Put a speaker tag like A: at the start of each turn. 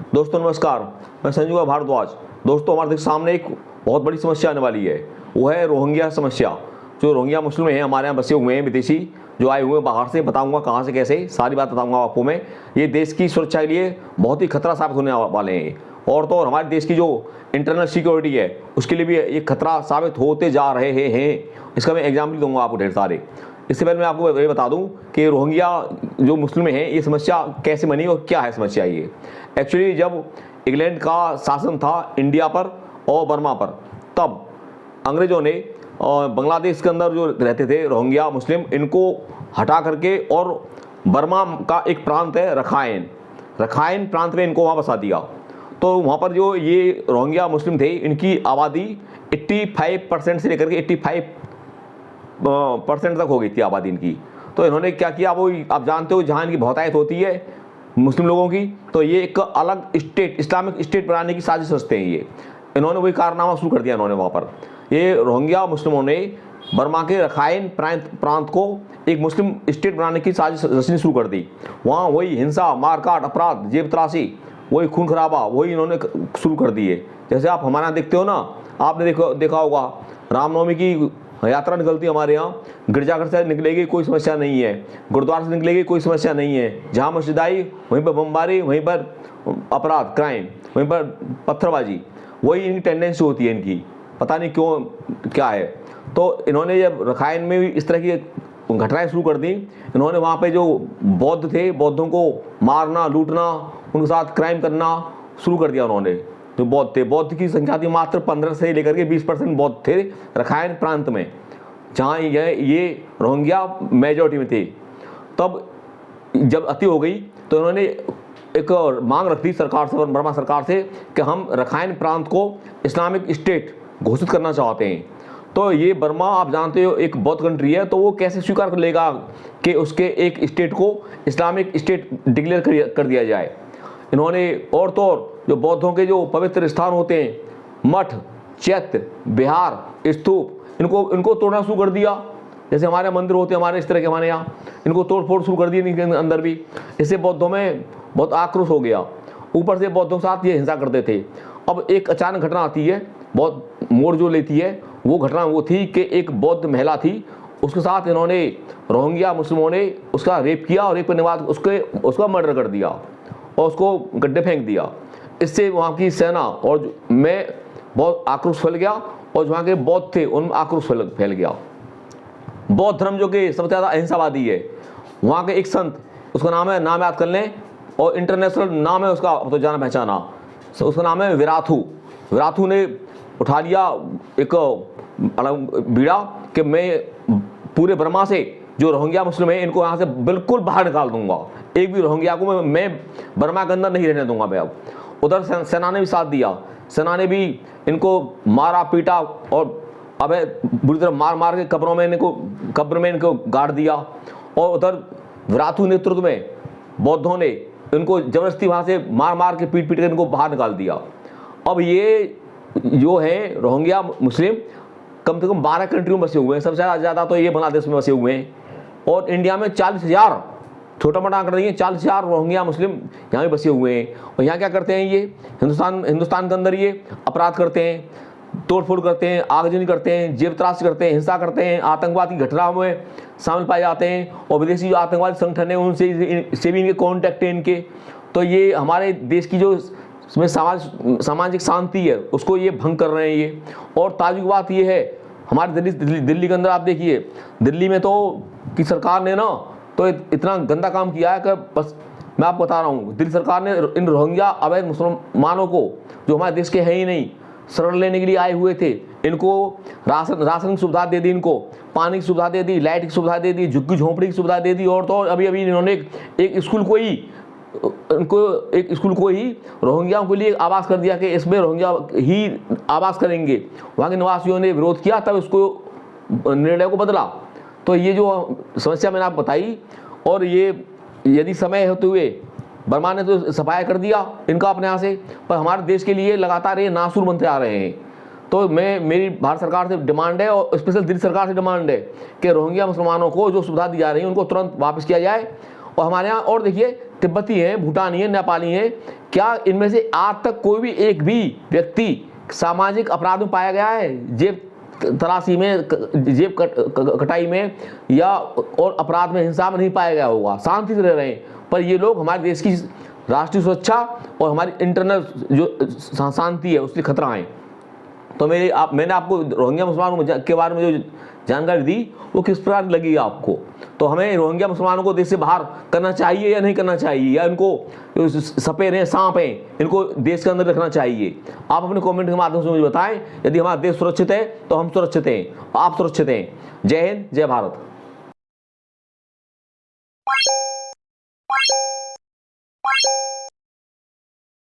A: दोस्तों नमस्कार, मैं संजू भारद्वाज। दोस्तों हमारे सामने एक बहुत बड़ी समस्या आने वाली है, वो है रोहिंग्या समस्या। जो रोहिंग्या मुस्लिम हैं हमारे यहाँ बसे हुए हैं, विदेशी जो आए हुए हैं बाहर से, बताऊंगा कहाँ से कैसे, सारी बात बताऊंगा आपको मैं। ये देश की सुरक्षा के लिए बहुत ही खतरा साबित होने वाले हैं, और तो और हमारे देश की जो इंटरनल सिक्योरिटी है उसके लिए भी ये खतरा साबित होते जा रहे हैं। इसका मैं एग्जाम्पल दूंगा आपको ढेर सारे। इससे पहले मैं आपको ये बता दूं कि रोहिंग्या जो मुस्लिम हैं ये समस्या कैसे बनी और क्या है समस्या। ये एक्चुअली जब इंग्लैंड का शासन था इंडिया पर और बर्मा पर, तब अंग्रेज़ों ने बांग्लादेश के अंदर जो रहते थे रोहिंग्या मुस्लिम, इनको हटा करके और बर्मा का एक प्रांत है रखाइन प्रांत में इनको वहाँ बसा दिया। तो वहाँ पर जो ये रोहिंग्या मुस्लिम थे, इनकी आबादी 85% से लेकर के 85% तक हो गई थी आबादी इनकी। तो इन्होंने क्या किया, वो आप जानते हो जहाँ इनकी बहुतायत होती है मुस्लिम लोगों की, तो ये एक अलग स्टेट, इस्लामिक स्टेट बनाने की साजिश रचते हैं ये। इन्होंने वही कारनामा शुरू कर दिया इन्होंने वहाँ पर। ये रोहिंग्या मुस्लिमों ने बर्मा के रखाइन प्रांत को एक मुस्लिम स्टेट बनाने की साजिश रचनी शुरू कर दी। वहाँ वही हिंसा, मारकाट, अपराध, जेब तराशी, वही खून खराबा, वही इन्होंने शुरू कर दिए। जैसे आप हमारे यहाँ देखते हो ना, आपने देखा होगा रामनवमी की यात्रा निकलती है हमारे यहाँ, गिरजाघर से निकलेगी कोई समस्या नहीं है, गुरुद्वारा से निकलेगी कोई समस्या नहीं है। जहाँ मस्जिद आई वहीं पर बमबारी, वहीं पर अपराध, क्राइम, वहीं पर पत्थरबाजी, वही इनकी टेंडेंसी होती है इनकी, पता नहीं क्यों क्या है। तो इन्होंने जब रखाइन में भी इस तरह की घटनाएं शुरू कर दी, इन्होंने वहाँ पे जो बौद्ध थे, बौद्धों को मारना, लूटना, उनके साथ क्राइम करना शुरू कर दिया उन्होंने। जो बौद्ध थे, बौद्ध की संख्या थी मात्र 15 से लेकर के 20% बौद्ध थे रखाइन प्रांत में, जहाँ ये रोहिंग्या मेजॉरिटी में थे। तब जब अति हो गई तो इन्होंने एक मांग रख दी सरकार से, बर्मा सरकार से, कि हम रखाइन प्रांत को इस्लामिक स्टेट घोषित करना चाहते हैं। तो ये बर्मा आप जानते हो एक बौद्ध कंट्री है, तो वो कैसे स्वीकार कर लेगा कि उसके एक स्टेट को इस्लामिक स्टेट डिक्लेयर कर दिया जाए। इन्होंने और तो और जो बौद्धों के जो पवित्र स्थान होते हैं, मठ, चैत्य, विहार, स्तूप, इनको तोड़ना शुरू कर दिया। जैसे हमारे मंदिर होते हैं हमारे इस तरह के, हमारे यहाँ इनको तोड़ फोड़ शुरू कर दी इनके अंदर भी। इससे बौद्धों में बहुत आक्रोश हो गया। ऊपर से बौद्धों के साथ ये हिंसा करते थे। अब एक अचानक घटना आती है, बहुत मोड़ जो लेती है। वो घटना वो थी कि एक बौद्ध महिला थी, उसके साथ इन्होंने रोहिंग्या मुस्लिमों ने उसका रेप किया, और रेप करने के बाद उसका मर्डर कर दिया और उसको गड्ढे फेंक दिया। इससे वहाँ की सेना और में बहुत आक्रोश फैल गया, और जहाँ के बौद्ध थे उनमें आक्रोश फैल गया। बौद्ध धर्म जो कि सबसे ज़्यादा अहिंसावादी है, वहाँ के एक संत, उसका नाम याद कर लें, और इंटरनेशनल नाम है उसका, तो जाना पहचाना, उसका नाम है विराथू। विराथू ने उठा लिया एक बीड़ा कि मैं पूरे बर्मा से जो रोहिंग्या मुस्लिम है इनको यहाँ से बिल्कुल बाहर निकाल दूंगा, एक भी रोहिंग्या को मैं बर्मा के अंदर नहीं रहने दूंगा मैं। अब उधर सेना ने भी साथ दिया, सेना ने भी इनको मारा पीटा, और अब बुरी तरह मार के कब्र में इनको गाड़ दिया। और उधर विराथू नेतृत्व में बौद्धों ने इनको जबरदस्ती वहाँ से मार के पीट के इनको बाहर निकाल दिया। अब ये जो है रोहिंग्या मुस्लिम कम से कम 12 कंट्रियों में बसे हुए हैं। सबसे ज़्यादा तो ये बांग्लादेश में बसे हुए हैं, और इंडिया में 40,000, छोटा मोटा आंकड़ा नहीं है, 40,000 रोहिंग्या मुस्लिम यहाँ भी बसे हुए हैं। और यहाँ क्या करते हैं, ये हिंदुस्तान के अंदर ये अपराध करते हैं, तोड़फोड़ करते हैं, आगजनी करते हैं, जेब तराशी करते हैं, हिंसा करते हैं, आतंकवाद की घटनाओं में शामिल पाए जाते हैं, और विदेशी जो आतंकवादी संगठन है उनसे भी इनके कॉन्टैक्ट है इनके। तो ये हमारे देश की जो सामाजिक शांति है उसको ये भंग कर रहे हैं ये। और ताजुब बात ये है, हमारे दिल्ली के अंदर आप देखिए, दिल्ली में तो की सरकार ने ना तो इतना गंदा काम किया है कि बस मैं आपको बता रहा हूँ। दिल्ली सरकार ने इन रोहिंग्या अवैध मुसलमानों को, जो हमारे देश के हैं ही नहीं, शरण लेने के लिए आए हुए थे, इनको राशन की सुविधा दे दी, इनको पानी की सुविधा दे दी, लाइट की सुविधा दे दी, झुग्गी झोंपड़ी की सुविधा दे दी। और तो अभी इन्होंने एक स्कूल को ही रोहिंग्याओं के लिए आवास कर दिया कि इसमें रोहिंग्या ही आवास करेंगे। वहाँ के निवासियों ने विरोध किया, तब इसको निर्णय को बदला। तो ये जो समस्या मैंने आपको बताई, और ये यदि समय होते हुए बर्मा ने तो सफाया कर दिया इनका अपने यहाँ से, पर हमारे देश के लिए लगातार ये नासूर बनते आ रहे हैं। तो मेरी भारत सरकार से डिमांड है, और स्पेशल दिल्ली सरकार से डिमांड है कि रोहिंग्या मुसलमानों को जो सुविधा दी जा रही है उनको तुरंत वापस किया जाए। और हमारे यहाँ और देखिए तिब्बती हैं, भूटानी हैं, नेपाली हैं, क्या इनमें से आज तक कोई भी एक भी व्यक्ति सामाजिक अपराध में पाया गया है? जेब तलाशी में, जेब कटाई में या और अपराध में, हिंसा में नहीं पाया गया होगा, शांति से रह रहे हैं। पर ये लोग हमारे देश की राष्ट्रीय सुरक्षा और हमारी इंटरनल जो शांति है उसके खतरा हैं। तो मैंने आपको रोहिंग्या मुसलमानों के बारे में जो जानकारी दी वो किस प्रकार लगी आपको? तो हमें रोहिंग्या मुसलमानों को देश से बाहर करना चाहिए या नहीं करना चाहिए, या इनको सपेर हैं, सांप हैं, इनको देश के अंदर रखना चाहिए? आप अपने कमेंट के माध्यम से मुझे बताएं। यदि हमारा देश सुरक्षित है तो हम सुरक्षित हैं, आप सुरक्षित हैं। जय हिंद, जय भारत।